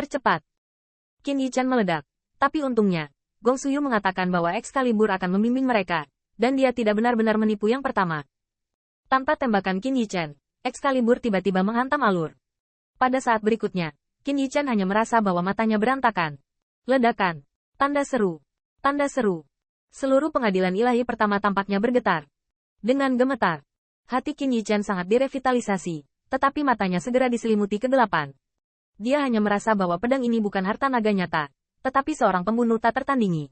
Percepat. Qin Yichan meledak. Tapi untungnya, Gong Suyu mengatakan bahwa Excalibur akan membimbing mereka, dan dia tidak benar-benar menipu yang pertama. Tanpa tembakan Qin Yichan, Excalibur tiba-tiba menghantam alur. Pada saat berikutnya, Qin Yichan hanya merasa bahwa matanya berantakan. Ledakan. Tanda seru. Tanda seru. Seluruh pengadilan ilahi pertama tampaknya bergetar. Dengan gemetar, hati Qin Yichan sangat direvitalisasi, tetapi matanya segera diselimuti kegelapan. Dia hanya merasa bahwa pedang ini bukan harta naga nyata, tetapi seorang pembunuh tak tertandingi.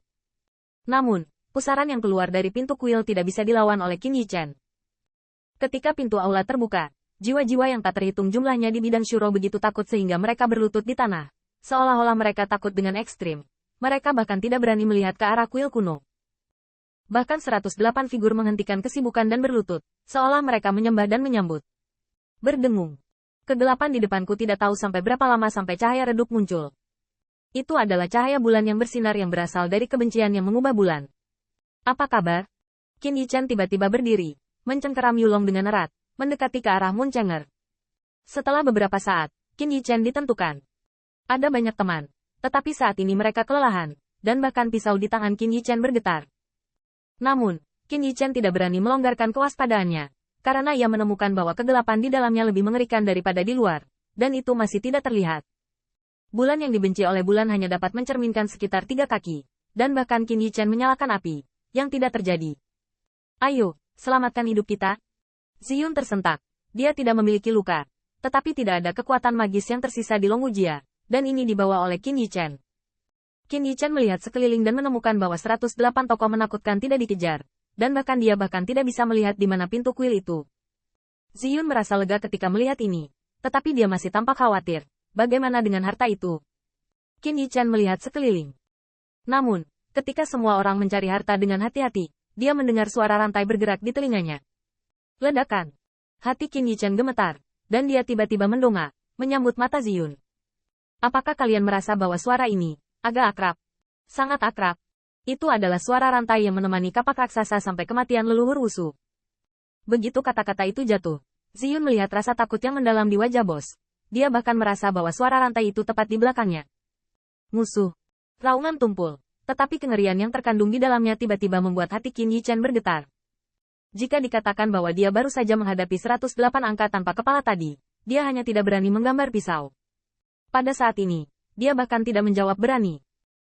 Namun, pusaran yang keluar dari pintu kuil tidak bisa dilawan oleh Qin Yichan. Ketika pintu aula terbuka, jiwa-jiwa yang tak terhitung jumlahnya di bidang Shuro begitu takut sehingga mereka berlutut di tanah. Seolah-olah mereka takut dengan ekstrim. Mereka bahkan tidak berani melihat ke arah kuil kuno. Bahkan 108 figur menghentikan kesibukan dan berlutut, seolah mereka menyembah dan menyambut. Berdengung. Kegelapan di depanku tidak tahu sampai berapa lama sampai cahaya redup muncul. Itu adalah cahaya bulan yang bersinar yang berasal dari kebencian yang mengubah bulan. Apa kabar? Qin Yichan tiba-tiba berdiri, mencengkeram Yulong dengan erat, mendekati ke arah Moon Chang'er. Setelah beberapa saat, Qin Yichan ditentukan. Ada banyak teman, tetapi saat ini mereka kelelahan, dan bahkan pisau di tangan Qin Yichan bergetar. Namun, Qin Yichan tidak berani melonggarkan kewaspadaannya, karena ia menemukan bahwa kegelapan di dalamnya lebih mengerikan daripada di luar, dan itu masih tidak terlihat. Bulan yang dibenci oleh bulan hanya dapat mencerminkan sekitar 3 kaki, dan bahkan Qin Yichan menyalakan api, yang tidak terjadi. Ayo, selamatkan hidup kita. Ziyun tersentak. Dia tidak memiliki luka, tetapi tidak ada kekuatan magis yang tersisa di Longjia, dan ini dibawa oleh Qin Yichan. Qin Yichan melihat sekeliling dan menemukan bahwa 108 tokoh menakutkan tidak dikejar, dan bahkan tidak bisa melihat di mana pintu kuil itu. Ziyun merasa lega ketika melihat ini, tetapi dia masih tampak khawatir. Bagaimana dengan harta itu? Qin Yichan melihat sekeliling. Namun, ketika semua orang mencari harta dengan hati-hati, dia mendengar suara rantai bergerak di telinganya. Ledakan. Hati Qin Yichan gemetar, dan dia tiba-tiba mendongak, menyambut mata Ziyun. Apakah kalian merasa bahwa suara ini agak akrab? Sangat akrab. Itu adalah suara rantai yang menemani kapak raksasa sampai kematian leluhur Wusu. Begitu kata-kata itu jatuh, Ziyun melihat rasa takut yang mendalam di wajah bos. Dia bahkan merasa bahwa suara rantai itu tepat di belakangnya. Musuh. Raungan tumpul, tetapi kengerian yang terkandung di dalamnya tiba-tiba membuat hati Qin Yichan bergetar. Jika dikatakan bahwa dia baru saja menghadapi 108 angka tanpa kepala tadi, dia hanya tidak berani menggambar pisau. Pada saat ini, dia bahkan tidak menjawab berani.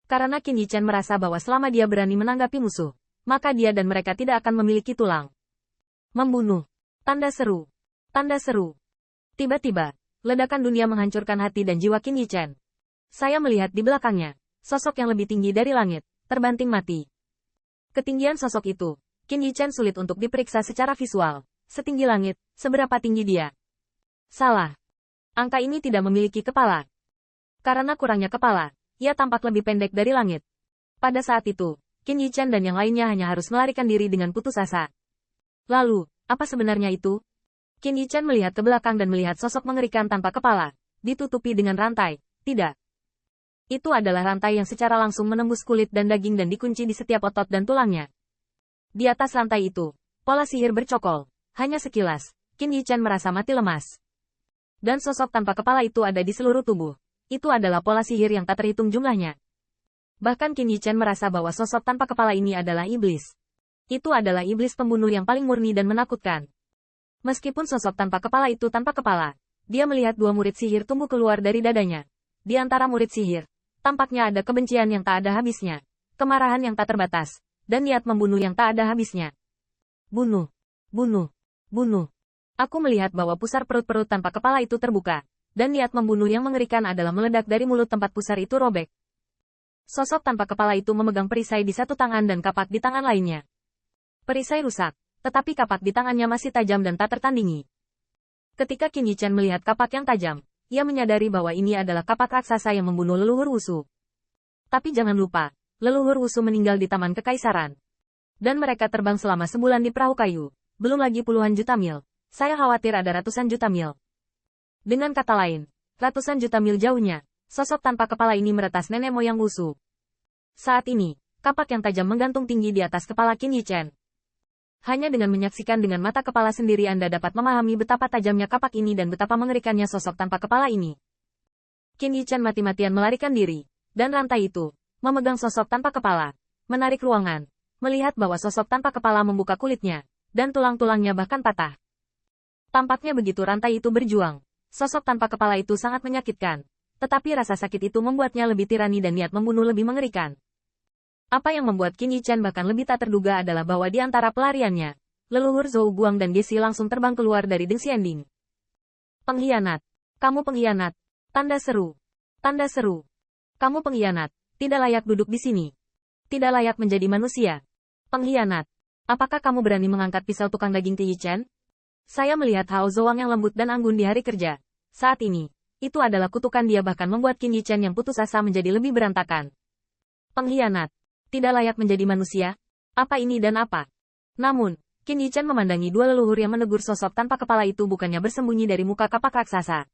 Karena Qin Yichan merasa bahwa selama dia berani menanggapi musuh, maka dia dan mereka tidak akan memiliki tulang. Membunuh. Tanda seru. Tanda seru. Tiba-tiba, ledakan dunia menghancurkan hati dan jiwa Qin Yichan. Saya melihat di belakangnya, sosok yang lebih tinggi dari langit, terbanting mati. Ketinggian sosok itu, Qin Yichan sulit untuk diperiksa secara visual. Setinggi langit, seberapa tinggi dia? Salah. Angka ini tidak memiliki kepala. Karena kurangnya kepala, ia tampak lebih pendek dari langit. Pada saat itu, Qin Yichan dan yang lainnya hanya harus melarikan diri dengan putus asa. Lalu, apa sebenarnya itu? Qin Yichan melihat ke belakang dan melihat sosok mengerikan tanpa kepala, ditutupi dengan rantai. Tidak. Itu adalah rantai yang secara langsung menembus kulit dan daging dan dikunci di setiap otot dan tulangnya. Di atas rantai itu, pola sihir bercokol. Hanya sekilas, Qin Yichan merasa mati lemas. Dan sosok tanpa kepala itu ada di seluruh tubuh. Itu adalah pola sihir yang tak terhitung jumlahnya. Bahkan Qin Yichan merasa bahwa sosok tanpa kepala ini adalah iblis. Itu adalah iblis pembunuh yang paling murni dan menakutkan. Meskipun sosok tanpa kepala itu tanpa kepala, dia melihat 2 murid sihir tumbuh keluar dari dadanya. Di antara murid sihir, tampaknya ada kebencian yang tak ada habisnya, kemarahan yang tak terbatas, dan niat membunuh yang tak ada habisnya. Bunuh, bunuh, bunuh. Aku melihat bahwa pusar perut-perut tanpa kepala itu terbuka. Dan niat membunuh yang mengerikan adalah meledak dari mulut tempat pusar itu robek. Sosok tanpa kepala itu memegang perisai di satu tangan dan kapak di tangan lainnya. Perisai rusak, tetapi kapak di tangannya masih tajam dan tak tertandingi. Ketika Qin Yichan melihat kapak yang tajam, ia menyadari bahwa ini adalah kapak raksasa yang membunuh leluhur Wusu. Tapi jangan lupa, leluhur Wusu meninggal di Taman Kekaisaran. Dan mereka terbang selama sebulan di perahu kayu, belum lagi puluhan juta mil. Saya khawatir ada ratusan juta mil. Dengan kata lain, ratusan juta mil jauhnya, sosok tanpa kepala ini meretas nenek moyang Wusu. Saat ini, kapak yang tajam menggantung tinggi di atas kepala Qin Yichan. Hanya dengan menyaksikan dengan mata kepala sendiri Anda dapat memahami betapa tajamnya kapak ini dan betapa mengerikannya sosok tanpa kepala ini. Qin Yichen mati-matian melarikan diri, dan rantai itu memegang sosok tanpa kepala, menarik ruangan, melihat bahwa sosok tanpa kepala membuka kulitnya, dan tulang-tulangnya bahkan patah. Tampaknya begitu rantai itu berjuang, sosok tanpa kepala itu sangat menyakitkan, tetapi rasa sakit itu membuatnya lebih tirani dan niat membunuh lebih mengerikan. Apa yang membuat Qin Yichen bahkan lebih tak terduga adalah bahwa di antara pelariannya, leluhur Zhou Guang dan Gesi langsung terbang keluar dari Deng Xianding. Pengkhianat. Kamu pengkhianat. Tanda seru. Tanda seru. Kamu pengkhianat. Tidak layak duduk di sini. Tidak layak menjadi manusia. Pengkhianat. Apakah kamu berani mengangkat pisau tukang daging Qin Yichen? Saya melihat Hao Zhuang yang lembut dan anggun di hari kerja. Saat ini, itu adalah kutukan dia bahkan membuat Qin Yichen yang putus asa menjadi lebih berantakan. Pengkhianat. Tidak layak menjadi manusia? Apa ini dan apa? Namun, Qin Yichen memandangi dua leluhur yang menegur sosok tanpa kepala itu bukannya bersembunyi dari muka kapak raksasa.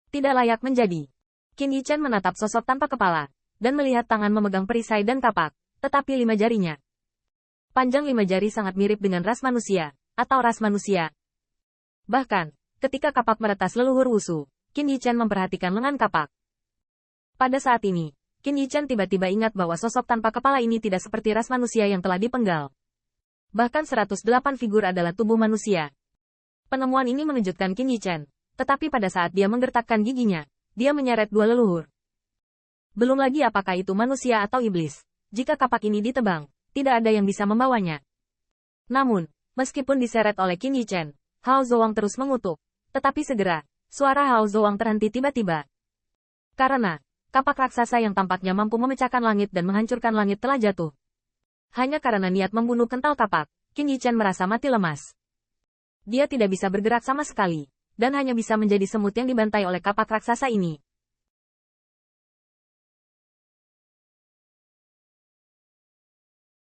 Tidak layak menjadi. Qin Yichen menatap sosok tanpa kepala, dan melihat tangan memegang perisai dan kapak, tetapi 5 jarinya. Panjang 5 jari sangat mirip dengan ras manusia, atau ras manusia. Bahkan, ketika kapak meretas leluhur Wusu, Qin Yichen memperhatikan lengan kapak. Pada saat ini, Qin Yichen tiba-tiba ingat bahwa sosok tanpa kepala ini tidak seperti ras manusia yang telah dipenggal. Bahkan 108 figur adalah tubuh manusia. Penemuan ini mengejutkan Qin Yichen, tetapi pada saat dia menggertakkan giginya, dia menyeret dua leluhur. Belum lagi apakah itu manusia atau iblis. Jika kapak ini ditebang, tidak ada yang bisa membawanya. Namun, meskipun diseret oleh Qin Yichen, Hao Zhuang terus mengutuk. Tetapi segera, suara Hao Zhuang terhenti tiba-tiba. Karena, kapak raksasa yang tampaknya mampu memecahkan langit dan menghancurkan langit telah jatuh. Hanya karena niat membunuh kental kapak, Qin Yichen merasa mati lemas. Dia tidak bisa bergerak sama sekali, dan hanya bisa menjadi semut yang dibantai oleh kapak raksasa ini.